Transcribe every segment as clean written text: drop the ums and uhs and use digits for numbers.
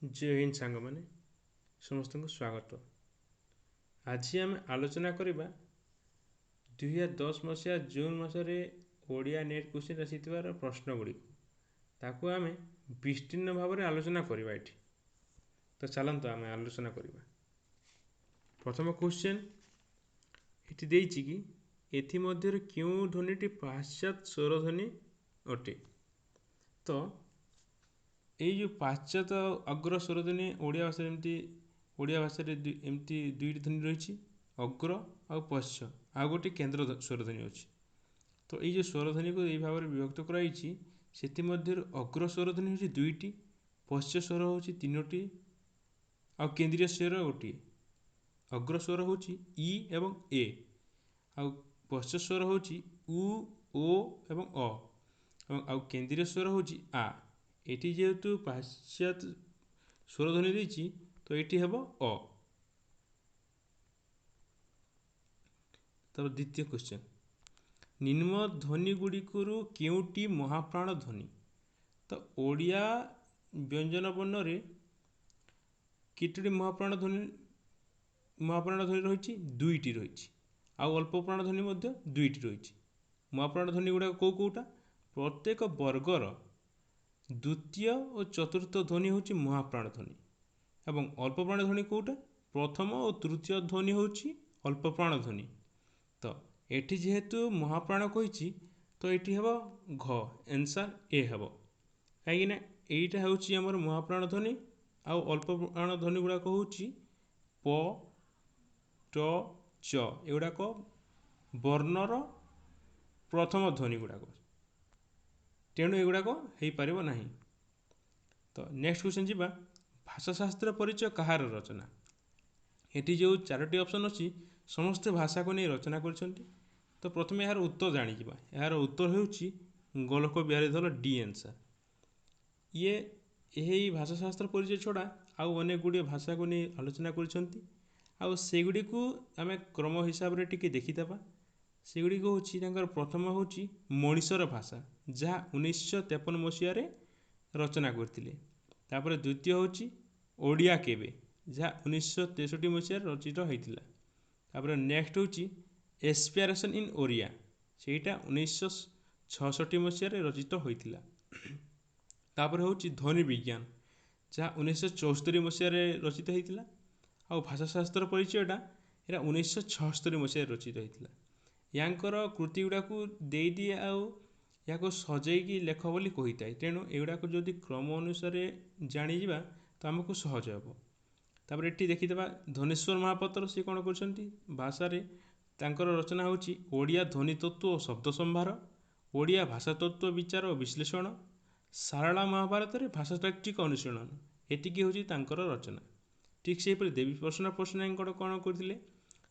जय हिंद सांग मैंने समस्त को स्वागत। आज आम आलोचना करवा 2010 मसीहा जून मसरे ओडिया नेट क्वेश्चन आसी प्रश्न गुड़ी ताकू आम विस्तीर्ण भाव में आलोचना करवा ये। तो चलते आम आलोचना करवा। प्रथम क्वेश्चन ये देछि कि एथिमध्यरु क्यों ध्वनिटी पाश्चात्य स्वर ध्वनि अटे। तो ये जो पाश्चात्य अग्र स्वर ध्वनि ओडिया भाषा एमती ओडिया भाषा एमती दुईटी ध्वनि रही अग्र आ पश्च आ गोटे केन्द्र स्वर ध्वनि अच्छी। तो ये जो स्वर ध्वनि को यही भाव में विभक्त कराई अग्र स्वर ध्वनि हूँ दुईटी, पश्च स्वर हूँ तीनोटी आ केन्द्रीय स्वर गोटे। अग्र स्वर हूँ इ एवं ए आ पश्च स्वर हूँ उ ओ एवं अ केन्द्रीय स्वर हूँ आ। एटी जेहेतु पाश्चात्य स्वर ध्वनि देछि तो ये हम अ। तब द्वितीय क्वेश्चन निम्न ध्वनि गुड़िकर केउटी महाप्राण ध्वनि। तो ओडिया व्यंजन वर्ण रे केतोटी महाप्राण ध्वनि रही दुईटी रही आ अल्प प्राण ध्वनि दुईटी रही। महाप्राण ध्वनि गुड़ा कौ कौटा प्रत्येक वर्गर द्वितीय और चतुर्थ ध्वनि हूँ महाप्राण ध्वनि एवं अल्प प्राण ध्वनि कौटा प्रथम और तृतीय ध्वनि हूँ अल्प प्राण ध्वनि। तो एठी जेहेतु महाप्राण कही तो ये हम घ एनसर ए हम कहीं यहीटा हूँ महाप्राण ध्वनि आउ अल्प प्राण ध्वनि गुड़ाक हूँ प ट च एगुड़ाक वर्णर प्रथम ध्वनि गुड़ाक तेणु एगुड़ाक हो पार ना। तो नेक्स्ट क्वेश्चन जीवा भाषाशास्त्र परिचय कहार रचना। ये जो चारोटी ऑप्शन अच्छी समस्त भाषा को नहीं रचना कर। तो प्रथम यार उत्तर जाणीजा यार उत्तर हूँ गोलक बिहारी धल डी आंसर। ये यही भाषाशास्त्र परिचय छड़ा आउ अनेक गुड़िए भाषा को नहीं आलोचना करगुड़ी को आम क्रम हिसाब से टी देखीदे। सेगुड़ी हूँ प्रथम हूँ मनीषर भाषा जहाँ 1953 मसीह रचना करते। तापर द्वितीय हूँ ओडिया केबे जहाँ 1963 मसीह रचित होता। तापर नेक्स्ट हूँ एस्पिरेशन इन ओरिया सेटा 1966 मसीह रचित होता। तापर हूँ ध्वनि विज्ञान जहाँ 1974 मसीह रचित होता। आ भाषाशास्त्र परिचयटा यहाँ 1976 मसीह रचित होता। यांकर कृति गुड़ा को दे दिए या सजैकी लेख बोली कही था। तेणु एगुड़ाक जदि क्रम अनुसार जाणीजा तो आमको सहज हे। तापर ये देखीदे धनेश्वर महापात्र सी कौन कर भाषा रचना हूँ ओडिया ध्वनि तत्व और शब्द संभार, ओडिया भाषा तत्व विचार और विश्लेषण, सारला महाभारत भाषातात्विक अनुशीलन एतिकी हूँ रचना। ठीक से देवी प्रसन्न पट्टनायक कौन करते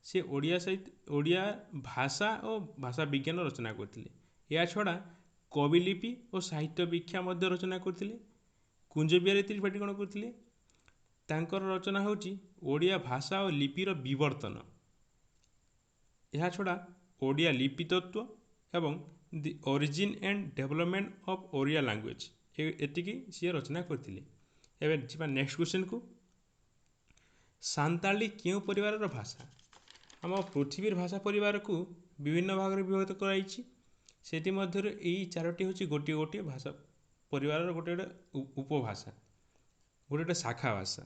से ओडिया साहित्य ओडिया भाषा और भाषा विज्ञान रचना करते। या छड़ा कविलिपि और साहित्य व्याख्या रचना करते। कुंज बिहारी त्रिपाठी कौन करते रचना हूँ ओडिया भाषा और लिपिर विवर्तन। यह छड़ा ओडिया लिपि तत्व एवं the origin and development of Odia language एतिकी सी रचना करते। एवं जी नेक्स्ट क्वेश्चन को सांताली क्यों परिवार भाषा। आम पृथ्वी भाषा परिवार को विभिन्न भाग में विभक्त कराई यही चारोटी हूँ गोटे गोटे भाषा परिवार गोटे गोटे उपभाषा गोटे गोटे शाखा भाषा।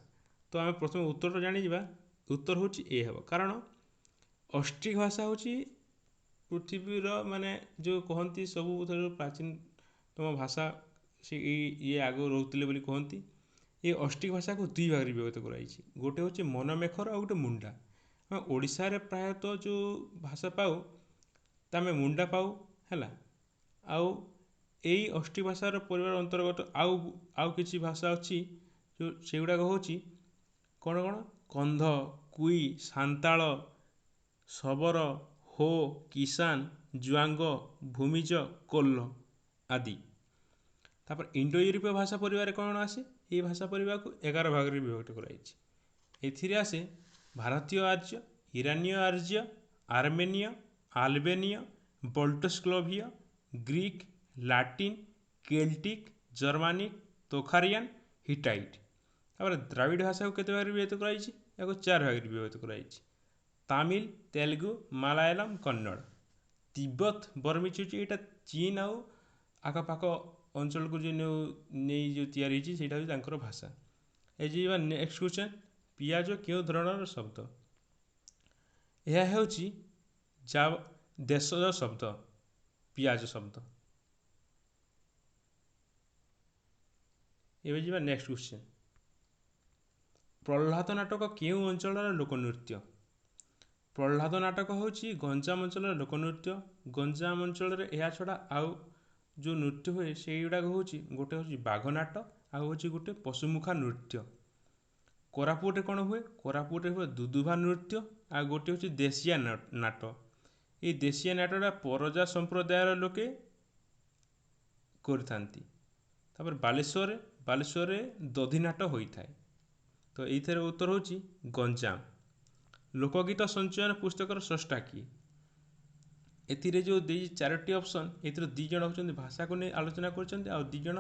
तो आम प्रथम उत्तर जाणीजा उत्तर हूँ ए हम कारण ऑस्ट्रिक भाषा हूँ पृथ्वीर माने जो कहती सब प्राचीनतम भाषा से ये आग रोते बोली कहती। ये ऑस्ट्रिक भाषा को दुई भाग में विभक्त कराई गोटे हूँ मनमेखर और गोटे मुंडा। ओडिशा रे प्रायतः जो भाषा पाऊ तमें मुंडा पाऊ है आउ यही ऑस्ट्रिक भाषार परिवार अंतर्गत आउ किसी भाषा अच्छी जो से गुड़ाक हूँ कौन कौन कंध कुई सांताल शबर हो किसान जुआंग भूमिज कोल्ल आदि। तापर इंडो यूरोपीय भाषा परिवार कौन आसे ये भाषा परिवार को 11 भाग में विभक्त कराई। आसे भारतीय आर्य, ईरानीय आर्य, आर्मेनीय, आल्बेनीय, बोल्टस्क्लोभीय, Greek, Latin, Celtic, Germanic, Tocharian, Hittite. तापर द्राविड़ भाषा को केते भाग विभक्त कराइछि याको 4 भाग विभक्त कराइछि तमिल तेलुगु मलयालम कन्नड़ तिब्बत बर्मिच होछि एटा चीन आउ आखपाख अंचल को जो नहीं जो तैयारी होछि सेटा होछि तांकर भाषा ए जी नेक्स्ट क्वेश्चन पियाज क्यों धरणर शब्द यह होछि देशज शब्द पियाज शब्द एबे जी नेक्स्ट क्वेश्चन प्रह्लाद नाटक केउं अंचलर लोकनृत्य प्रह्लाद नाटक होछि गंजाम अंचलर लोकनृत्य गंजाम अंचल यह छड़ा आउ जो नृत्य हुए से होछि गोटे होछि बाघ नाट आउ होछि गोटे पशुमुखा नृत्य कोरापुटे कौन हुए कोरापुटे हुए दुदुभा नृत्य आ गोटे होछि देशिया नाट ये देशिया नाटटा परजा संप्रदायर लोके करथांती तापर बालेश्वर दधि नाट होइथाय तो एथर उत्तर होछि गंजाम लोकगीत संचयन पुस्तकर स्रष्टा किए एथिरे जो दी चारोटी ऑप्शन एथिरे दी जण होचंदी भाषा को नहीं आलोचना करचंदी आ दी जण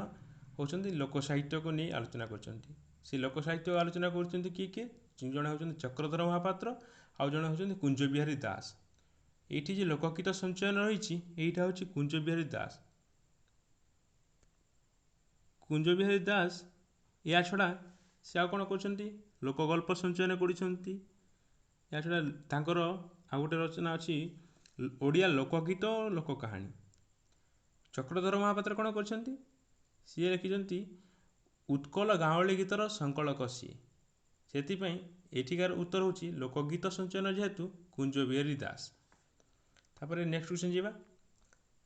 होचंदी लोक साहित्य को नहीं आलोचना करचंदी से लोक साहित्य आलोचना करचंदी किए जण होचंदी चक्रधर महापात्र आ जण होचंदी कुंज बिहारी दास एठी जे लोकगीत संचयन रहिछि एइटा होछि कुंज बिहारी दास कुंज बिहारी दास या छड़ा से आ कोन करचंदी लोकगल्प संचयन करिसंती या छड़ा तांकर आ गोटे रचना अछि ओडिया लोकगीत और लोक कहानी चक्रधर महापात्र कौन करछंती सी लिखिछंती उत्कल गाँवली गीतर संकलक सी से एठिकार उत्तर होछि लोकगीत संचयन जेहेतु कुंज बिहारी दास तापर नेक्स्ट क्वेश्चन जीवा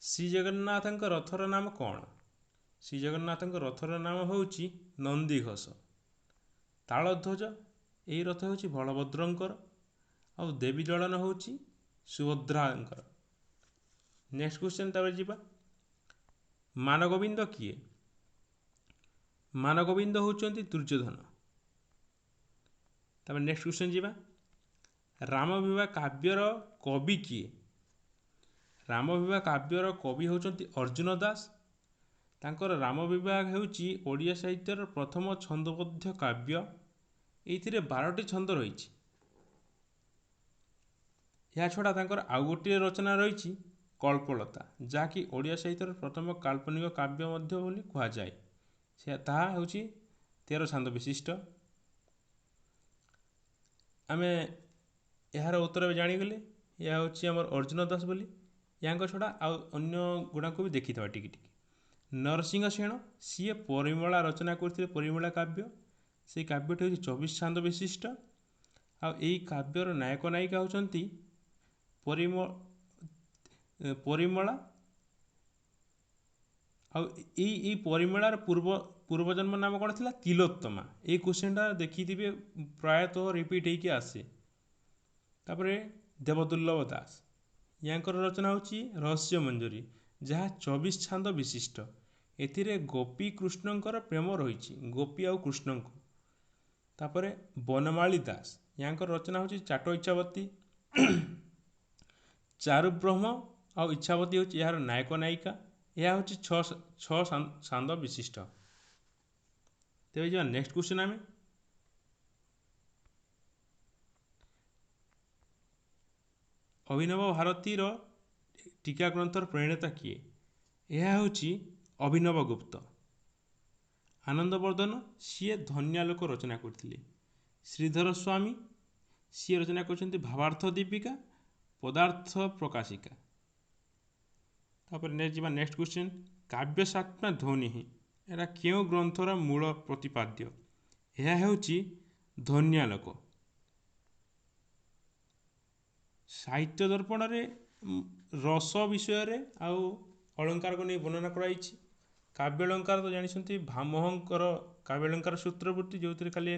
श्री जगन्नाथ रथर नाम कौन श्री जगन्नाथ रथर नाम होछि नंदीघोष तालध्वज यही रथ होछि बलभद्रंकर आ देवी दलन होछि सुभद्रांकर नेक्स्ट क्वेश्चन तापर जीवा मानगोविंद किए मानगोविंद होचंती दुर्योधन तापर नेक्स्ट क्वेश्चन जीवा राम विवाह काव्यर कवि किए राम विवाह काव्यर कवि होचंती अर्जुन दास तांकर राम विवाह हेउची ओडिया साहित्यर प्रथम छंदबद्ध काव्य एइथिरे 12टी छंद रहिछि या छड़ा तांकर आउ गोटे रचना रही कल्पलता जहाँकि ओडिया साहित्यर प्रथम काल्पनिक काव्य मध्य बोली कहा जाए से ताहा होछि 13 छंद विशिष्ट आमे यार उत्तर भी जानीगले यह होछि हमर अर्जुन दास बोली यहाँ छड़ा आउ अन्य गुड़ा को भी देखी था टिके नरसिंह सेन सी परिमला रचना करते परिमला काव्य से काव्यटी होछि 24 छंद विशिष्ट आ एई काव्यर नायक नायिका होचंती परिमला परिमलार पूर्वजन्म नाम कौन थी तिलोत्तमा ये क्वेश्चनटा देखिए प्रायतः रिपीट होके आसे तापर देवदुर्लभ दास यांकर रचना होची रहस्य मंजरी जहाँ 24 छंद विशिष्ट एथिरे गोपी कृष्णंकर प्रेम रही गोपी आउ कृष्ण तापर बनमाली दास यांकर रचना होची चाट इच्छावती चारुब्रह्म आउ इच्छावती होची यार नायक नायिका यह होची 6 छंद विशिष्ट तेज जा नेक्स्ट क्वेश्चन आम अभिनव भारतीर टीका ग्रंथर प्रणेता किए यह होची अभिनव गुप्त आनंदवर्धन सी धन्यालोक रचना करथिले श्रीधर स्वामी सी रचना करछन्ती भावार्थ दीपिका पदार्थ प्रकाशिका तापर नेक्स्ट क्वेश्चन काव्य सात्मा ध्वनि एरा क्यों ग्रंथर मूल प्रतिपाद्य यह होची धन्यालोक साहित्य दर्पण रे रस विषय रे आउ अलंकार को नहीं वर्णना कराई काव्य अलंकार तो जानी भामहंकर काव्य अलंकार सूत्रवृत्ति जो खाली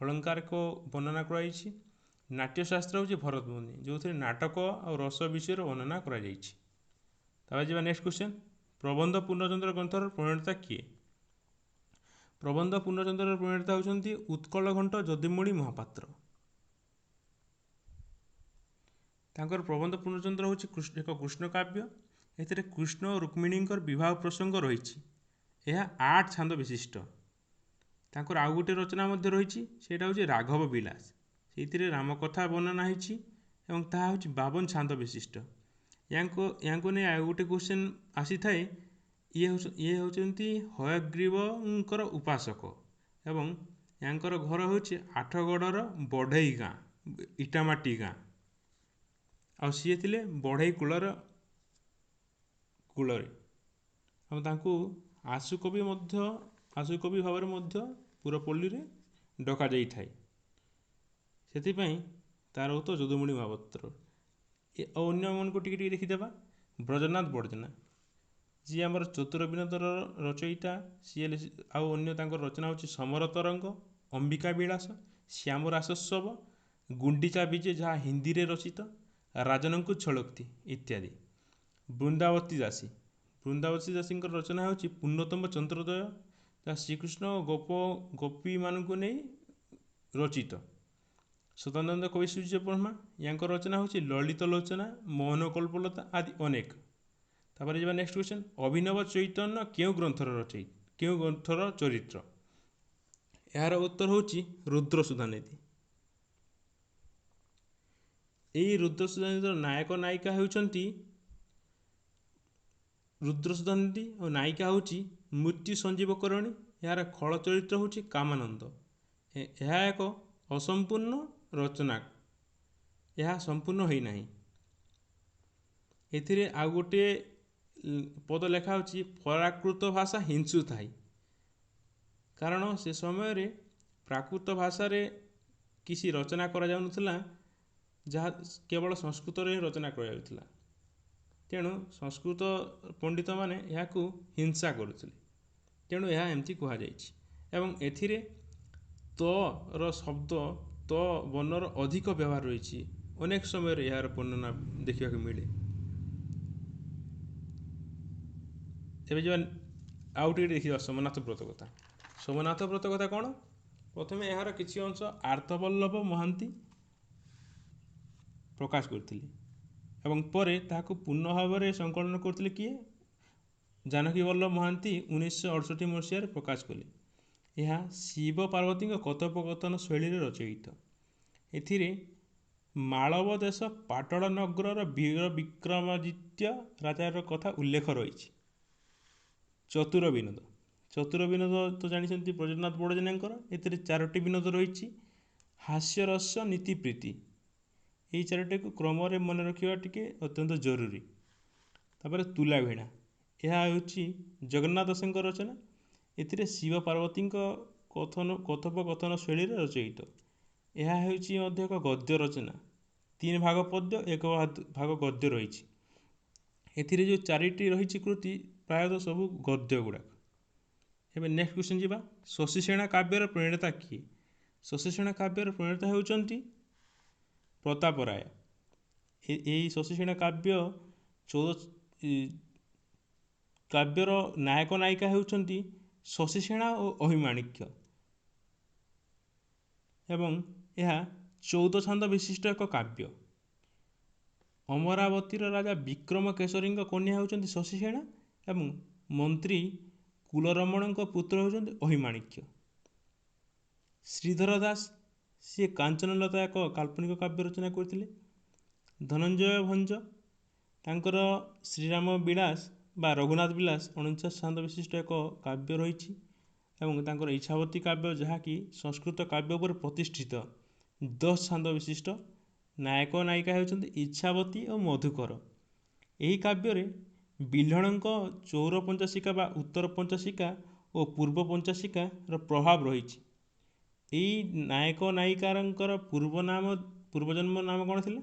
अलंकार को वर्णना कराई नाट्यशास्त्र हूँ भरतमुनि जो थे नाटक और रस विषय वर्णना करा नेक्स्ट क्वेश्चन प्रबंध पूर्णचंद्र ग्रंथर प्रणेता किए प्रबंध पूर्णचंद्र प्रणेता होती उत्कल घंट जदुमणि महापात्र तांकर प्रबंध पूर्णचंद्र हूँ एक कृष्ण काव्य एथिरे कृष्ण और रुक्मिणी विवाह प्रसंग रही 8 छंद विशिष्ट ତାଙ୍କର ଆଉ ଗୋଟେ ରଚନା ମଧ୍ୟ ରହିଛି, ସେଇଟା ହେଉଛି ରାଘବ ବିଳାସ। ସେଇଥିରେ ରାମକଥା ବର୍ଣ୍ଣନା ହେଇଛି ଏବଂ ତାହା ହେଉଛି 52 ଛାନ୍ଦ ବିଶିଷ୍ଟ। ୟାଙ୍କୁ ନେଇ ଆଉ ଗୋଟେ କ୍ୱେଶ୍ଚନ୍ ଆସିଥାଏ। ଇଏ ହେଉଛନ୍ତି ହୟଗ୍ରୀବଙ୍କର ଉପାସକ ଏବଂ ୟାଙ୍କର ଘର ହେଉଛି ଆଠଗଡ଼ର ବଢ଼େଇ ଗାଁ, ଇଟାମାଟି ଗାଁ। ଆଉ ସିଏ ଥିଲେ ବଢ଼େଇ କୂଳରେ ଆଉ ତାଙ୍କୁ ଆଶୁକବି ଭାବରେ ମଧ୍ୟ ପୁରପଲ୍ଲୀରେ ଡକାଯାଇଥାଏ। ସେଥିପାଇଁ ତାର ଉତ୍ତର ଯଦୁମଣି ମହାପାତ୍ର। ଆଉ ଅନ୍ୟମାନଙ୍କୁ ଟିକେ ଟିକେ ଦେଖିଦେବା। ବ୍ରଜନାଥ ବଡ଼ଜେନା, ଯିଏ ଆମର ଚତୁରବିନୋଦର ରଚୟିତା, ସିଏ ଆଉ ଅନ୍ୟ ତାଙ୍କର ରଚନା ହେଉଛି ସମର ତରଙ୍ଗ, ଅମ୍ବିକା ବିଳାସ, ଶ୍ୟାମ ରାସୋତ୍ସବ, ଗୁଣ୍ଡିଚା ବିଜେ ଯାହା ହିନ୍ଦୀରେ ରଚିତ, ରାଜନଙ୍କୁ ଛଳୋକ୍ତି ଇତ୍ୟାଦି। ବୃନ୍ଦାବତୀ ଦାସୀଙ୍କର ରଚନା ହେଉଛି ପୂର୍ଣ୍ଣତମ ଚନ୍ଦ୍ରୋଦୟ, ଯାହା ଶ୍ରୀକୃଷ୍ଣ ଓ ଗୋପୀମାନଙ୍କୁ ନେଇ ରଚିତ। ସଦାନନ୍ଦ କବି ସୂର୍ଯ୍ୟ ବ୍ରହ୍ମା, ୟାଙ୍କର ରଚନା ହେଉଛି ଲଳିତ ଲୋଚନା, ମୋହନ କଳ୍ପଲତା ଆଦି ଅନେକ। ତାପରେ ଯିବା ନେକ୍ସଟ କ୍ୱେଶ୍ଚନ୍। ଅଭିନବ ଚୈତନ୍ୟ କେଉଁ ଗ୍ରନ୍ଥର ଚରିତ୍ର? ଏହାର ଉତ୍ତର ହେଉଛି ରୁଦ୍ର ସୁଧାନିଧି। ଏହି ରୁଦ୍ର ସୁଧାନିଧିର ନାୟକ ନାୟିକା ହେଉଛନ୍ତି ରୁଦ୍ର ସୁଧାନିଧି ଓ ନାୟିକା ହେଉଛି ମୃତ୍ୟୁ ସଞ୍ଜୀବକରଣୀ। ଏହାର ଖଳ ଚରିତ୍ର ହେଉଛି କାମାନନ୍ଦ। ଏହା ଏକ ଅସମ୍ପୂର୍ଣ୍ଣ ରଚନା, ଏହା ସମ୍ପୂର୍ଣ୍ଣ ହୋଇନାହିଁ। ଏଥିରେ ଆଉ ଗୋଟିଏ ପଦ ଲେଖା ହେଉଛି ପ୍ରାକୃତ ଭାଷା ହିଂସୁ ଥାଇ। କାରଣ ସେ ସମୟରେ ପ୍ରାକୃତ ଭାଷାରେ କିଛି ରଚନା କରାଯାଉନଥିଲା, ଯାହା କେବଳ ସଂସ୍କୃତରେ ହିଁ ରଚନା କରାଯାଉଥିଲା। ତେଣୁ ସଂସ୍କୃତ ପଣ୍ଡିତମାନେ ଏହାକୁ ହିଂସା କରୁଥିଲେ, ତେଣୁ ଏହା ଏମିତି କୁହାଯାଇଛି। ଏବଂ ଏଥିରେ ତର ଶବ୍ଦ, ତ ବର୍ଣ୍ଣର ଅଧିକ ବ୍ୟବହାର ରହିଛି। ଅନେକ ସମୟରେ ଏହାର ବର୍ଣ୍ଣନା ଦେଖିବାକୁ ମିଳେ। ଏବେ ଯିବା ଆଉ ଟିକେ ଦେଖିବା ସୋମନାଥ ବ୍ରତ କଥା। ସୋମନାଥ ବ୍ରତ କଥା କ'ଣ? ପ୍ରଥମେ ଏହାର କିଛି ଅଂଶ ଆର୍ତ୍ତବଲ୍ଲଭ ମହାନ୍ତି ପ୍ରକାଶ କରିଥିଲେ ଏବଂ ପରେ ତାହାକୁ ପୂର୍ଣ୍ଣ ଭାବରେ ସଂକଳନ କରିଥିଲେ କିଏ? ଜାନକୀ ବଲ୍ଲଭ ମହାନ୍ତି 1968 ମସିହାରେ ପ୍ରକାଶ କଲେ। ଏହା ଶିବ ପାର୍ବତୀଙ୍କ କଥୋପକଥନ ଶୈଳୀରେ ରଚୟିତ। ଏଥିରେ ମାଳବ ଦେଶ ପାଟଳ ନଗରର ବୀର ବିକ୍ରମାଦିତ୍ୟ ରାଜାର କଥା ଉଲ୍ଲେଖ ରହିଛି। ଚତୁର ବିନୋଦ ତ ଜାଣିଛନ୍ତି ବ୍ରଜନାଥ ବଡ଼ଜେନାଙ୍କର। ଏଥିରେ 4ଟି ବିନୋଦ ରହିଛି। ହାସ୍ୟରସ ନୀତିପ୍ରୀତି, ଏହି 4ଟିକୁ କ୍ରମରେ ମନେ ରଖିବା ଟିକେ ଅତ୍ୟନ୍ତ ଜରୁରୀ। ତାପରେ ତୁଲାଭିଣା, ଏହା ହେଉଛି ଜଗନ୍ନାଥ ଦାସଙ୍କ ରଚନା। ଏଥିରେ ଶିବ ପାର୍ବତୀଙ୍କ କଥୋପକଥନ ଶୈଳୀରେ ରଚୟିତ। ଏହା ହେଉଛି ମଧ୍ୟ ଏକ ଗଦ୍ୟ ରଚନା। 3 ଭାଗ ପଦ୍ୟ, 1 ଭାଗ ଗଦ୍ୟ ରହିଛି। ଏଥିରେ ଯେଉଁ 4ଟି ରହିଛି କୃତି, ପ୍ରାୟତଃ ସବୁ ଗଦ୍ୟ ଗୁଡ଼ାକ। ଏବେ ନେକ୍ସଟ କ୍ୱେଶ୍ଚନ୍ ଯିବା। ଶଶିସେନା କାବ୍ୟର ପ୍ରଣେତା କିଏ? ଶଶିସେନା କାବ୍ୟର ପ୍ରଣେତା ହେଉଛନ୍ତି ପ୍ରତାପ ରାୟ। ଏହି ଶଶିସେନା କାବ୍ୟର ନାୟକ ନାୟିକା ହେଉଛନ୍ତି ଶଶିସେନା ଓ ଅଭିମାଣିକ୍ୟ ଏବଂ ଏହା 14 ଛାନ୍ଦ ବିଶିଷ୍ଟ ଏକ କାବ୍ୟ। ଅମରାବତୀର ରାଜା ବିକ୍ରମ କେଶରୀଙ୍କ କନ୍ୟା ହେଉଛନ୍ତି ଶଶିସେନା ଏବଂ ମନ୍ତ୍ରୀ କୁଲରମଣଙ୍କ ପୁତ୍ର ହେଉଛନ୍ତି ଅଭିମାଣିକ୍ୟ। ଶ୍ରୀଧର ଦାସ, ସିଏ କାଞ୍ଚନଲତା ଏକ କାଳ୍ପନିକ କାବ୍ୟ ରଚନା କରିଥିଲେ। ଧନଞ୍ଜୟ ଭଞ୍ଜ, ତାଙ୍କର ଶ୍ରୀରାମ ବିଳାସ ବା ରଘୁନାଥ ବିଳାସ 49 ଛାନ୍ଦ ବିଶିଷ୍ଟ ଏକ କାବ୍ୟ ରହିଛି ଏବଂ ତାଙ୍କର ଇଚ୍ଛାବତୀ କାବ୍ୟ, ଯାହାକି ସଂସ୍କୃତ କାବ୍ୟ ଉପରେ ପ୍ରତିଷ୍ଠିତ, 10 ଛାନ୍ଦ ବିଶିଷ୍ଟ। ନାୟକ ନାୟିକା ହେଉଛନ୍ତି ଇଚ୍ଛାବତୀ ଓ ମଧୁକର। ଏହି କାବ୍ୟରେ ବିଲ୍ହଣଙ୍କ ଚୌର ପଞ୍ଚାଶିକା ବା ଉତ୍ତର ପଞ୍ଚାଶିକା ଓ ପୂର୍ବ ପଞ୍ଚାଶିକାର ପ୍ରଭାବ ରହିଛି। ଏହି ନାୟକ ନାୟିକାଙ୍କର ପୂର୍ବଜନ୍ମ ନାମ କ'ଣ ଥିଲା?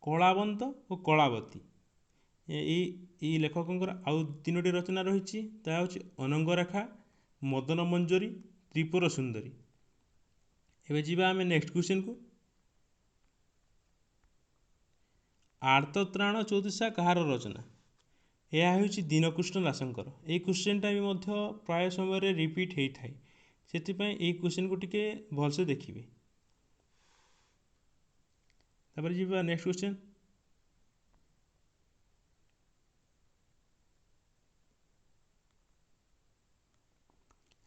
କଳାବନ୍ତ ଓ କଳାବତୀ। ଏହି ଲେଖକଙ୍କର ଆଉ 3ଟି ରଚନା ରହିଛି, ତାହା ହେଉଛି ଅନଙ୍ଗରେଖା, ମଦନ ମଞ୍ଜରୀ, ତ୍ରିପୁର ସୁନ୍ଦରୀ। ଏବେ ଯିବା ଆମେ ନେକ୍ସଟ କ୍ୱେଶ୍ଚନକୁ। ଆର୍ତ୍ତତ୍ରାଣ ଚଉତିଶା କାହାର ରଚନା? ଏହା ହେଉଛି ଦୀନକୃଷ୍ଣ ଦାସଙ୍କର। ଏହି କ୍ୱେଶ୍ଚନଟା ବି ମଧ୍ୟ ପ୍ରାୟ ସମୟରେ ରିପିଟ୍ ହେଇଥାଏ, ସେଥିପାଇଁ ଏହି କ୍ୱେଶ୍ଚନକୁ ଟିକେ ଭଲସେ ଦେଖିବେ। ତାପରେ ଯିବା ନେକ୍ସଟ କ୍ୱେଶ୍ଚନ।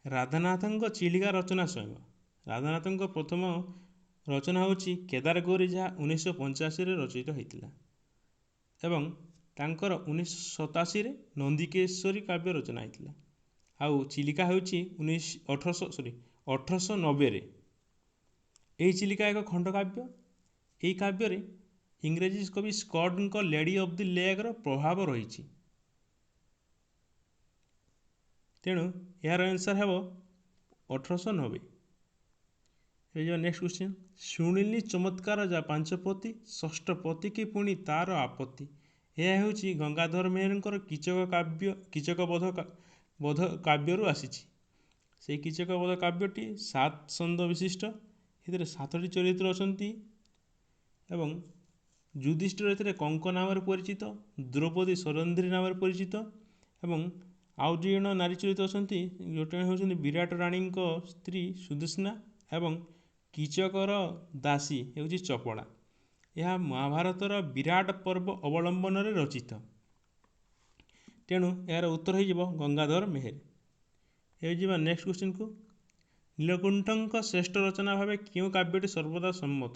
ରାଧାନାଥଙ୍କ ଚିଲିକା ରଚନା ସ୍ୱୟଂ। ରାଧାନାଥଙ୍କ ପ୍ରଥମ ରଚନା ହେଉଛି କେଦାରଗୌରୀ, ଯାହା 1985ରେ ରଚିତ ହୋଇଥିଲା ଏବଂ ତାଙ୍କର 1987ରେ ନନ୍ଦିକେଶ୍ୱରୀ କାବ୍ୟ ରଚନା ହୋଇଥିଲା। ଆଉ ଚିଲିକା ହେଉଛି 1890ରେ। ଏହି ଚିଲିକା ଏକ ଖଣ୍ଡକାବ୍ୟ। ଏହି କାବ୍ୟରେ ଇଂରେଜୀ କବି ସ୍କଟଙ୍କ ଲେଡି ଅଫ୍ ଦି ଲେକ୍ର ପ୍ରଭାବ ରହିଛି। ତେଣୁ ଏହାର ଆନ୍ସର୍ ହେବ 1890। ଏ ନେକ୍ସଟ କ୍ୱେଶ୍ଚିନ୍, ଶୁଣିଲି ଚମତ୍କାର ଯା ପାଞ୍ଚପତି, ଷଷ୍ଠ ପତି କି ପୁଣି ତାର ଆପତ୍ତି। ଏହା ହେଉଛି ଗଙ୍ଗାଧର ମେହେରଙ୍କର କୀଚକବଧ କାବ୍ୟରୁ ଆସିଛି। ସେହି କୀଚକବଧ କାବ୍ୟଟି 7 ଛନ୍ଦ ବିଶିଷ୍ଟ। ଏଥିରେ 7ଟି ଚରିତ୍ର ଅଛନ୍ତି ଏବଂ ଯୁଧିଷ୍ଠିର ଏଥିରେ କଙ୍କ ନାମରେ ପରିଚିତ, ଦ୍ରୌପଦୀ ସୌରନ୍ଧ୍ରୀ ନାମରେ ପରିଚିତ ଏବଂ ଆଉ 2 ଜଣ ନାରୀ ଚରିତ୍ର ଅଛନ୍ତି। ଗୋଟେ ହେଉଛନ୍ତି ବିରାଟ ରାଣୀଙ୍କ ସ୍ତ୍ରୀ ସୁଦେଷ୍ଣା ଏବଂ କୀଚକର ଦାସୀ ହେଉଛି ଚପଳା। ଏହା ମହାଭାରତର ବିରାଟ ପର୍ବ ଅବଲମ୍ବନରେ ରଚିତ। ତେଣୁ ଏହାର ଉତ୍ତର ହୋଇଯିବ ଗଙ୍ଗାଧର ମେହେର। ଏବେ ଯିବା ନେକ୍ସଟ କ୍ୱେଶ୍ଚିନ୍କୁ, ନୀଳକଣ୍ଠଙ୍କ ଶ୍ରେଷ୍ଠ ରଚନା ଭାବେ କେଉଁ କାବ୍ୟଟି ସର୍ବଦା ସମ୍ମତ?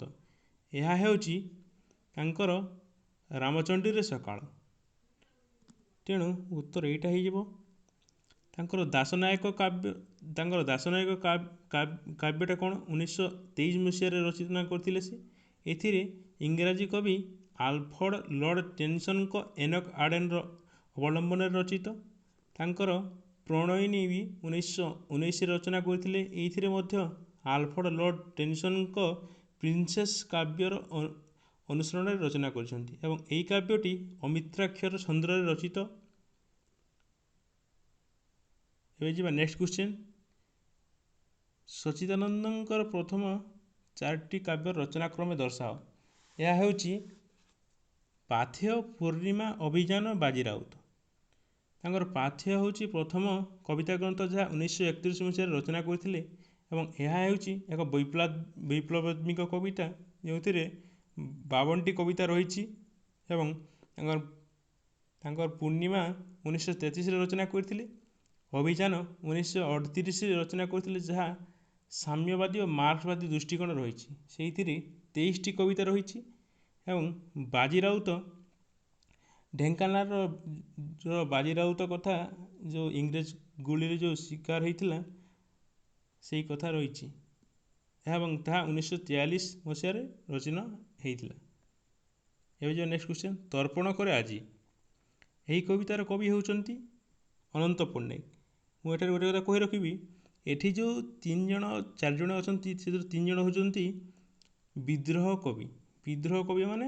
ଏହା ହେଉଛି ତାଙ୍କର ରାମଚଣ୍ଡୀରେ ସକାଳ। ତେଣୁ ଉତ୍ତର ଏଇଟା ହୋଇଯିବ। ତାଙ୍କର ଦାସନାୟକ କାବ୍ୟଟା କ'ଣ? 1923 ମସିହାରେ ରଚନା କରିଥିଲେ ସେ। ଏଥିରେ ଇଂରାଜୀ କବି ଆଲଫ୍ରେଡ୍ ଲର୍ଡ ଟେନିସନ୍ଙ୍କ ଏନୋକ ଆର୍ଡେନର ଅବଲମ୍ବନରେ ରଚିତ। ତାଙ୍କର ପ୍ରଣୟିନୀ ବି 1919ରେ ରଚନା କରିଥିଲେ। ଏଇଥିରେ ମଧ୍ୟ ଆଲଫ୍ରେଡ୍ ଲର୍ଡ ଟେନିସନ୍ଙ୍କ ପ୍ରିନ୍ସେସ୍ କାବ୍ୟର ଅନୁସରଣରେ ରଚନା କରିଛନ୍ତି ଏବଂ ଏହି କାବ୍ୟଟି ଅମିତ୍ରାକ୍ଷର ଛନ୍ଦରେ ରଚିତ। ଏବେ ଯିବା ନେକ୍ସଟ କ୍ୱେଶ୍ଚିନ୍, ସଚ୍ଚିଦାନନ୍ଦଙ୍କର ପ୍ରଥମ 4ଟି କାବ୍ୟର ରଚନା କ୍ରମେ ଦର୍ଶାଅ। ଏହା ହେଉଛି ପାଥେୟ, ପୂର୍ଣ୍ଣିମା, ଅଭିଯାନ, ବାଜିରାଉତ। ତାଙ୍କର ପାଥେୟ ହେଉଛି ପ୍ରଥମ କବିତା ଗ୍ରନ୍ଥ, ଯାହା 1931 ମସିହାରେ ରଚନା କରିଥିଲେ ଏବଂ ଏହା ହେଉଛି ଏକ ବୈପ୍ଳବାତ୍ମିକ କବିତା, ଯେଉଁଥିରେ 52ଟି କବିତା ରହିଛି ଏବଂ ତାଙ୍କର ପୂର୍ଣ୍ଣିମା 1933ରେ ରଚନା କରିଥିଲେ। ଅଭିଯାନ 1938ରେ ରଚନା କରିଥିଲେ, ଯାହା ସାମ୍ୟବାଦୀ ଓ ମାର୍କ୍ସବାଦୀ ଦୃଷ୍ଟିକୋଣ ରହିଛି। ସେଇଥିରେ 23ଟି କବିତା ରହିଛି ଏବଂ ବାଜିରାଉତ ଢେଙ୍କାନାଳର ବାଜିରାଉତ କଥା, ଯେଉଁ ଇଂରେଜ ଗୁଳିରେ ଯେଉଁ ଶିକାର ହୋଇଥିଲା ସେଇ କଥା ରହିଛି ଏବଂ ତାହା 1943 ମସିହାରେ ରଚନା ହୋଇଥିଲା। ଏବେ ଯେଉଁ ନେକ୍ସଟ କ୍ୱେଶ୍ଚିନ୍, ତର୍ପଣ କରେ ଆଜି। ଏହି କବିତାର କବି ହେଉଛନ୍ତି ଅନନ୍ତ ପଟ୍ଟନାୟକ। ମୁଁ ଏଠାରେ ଗୋଟେ କଥା କହି ରଖିବି, ଏଠି ଯେଉଁ 4 ଜଣ ଅଛନ୍ତି, ସେଥିରୁ 3 ଜଣ ହେଉଛନ୍ତି ବିଦ୍ରୋହ କବି। ବିଦ୍ରୋହ କବି ମାନେ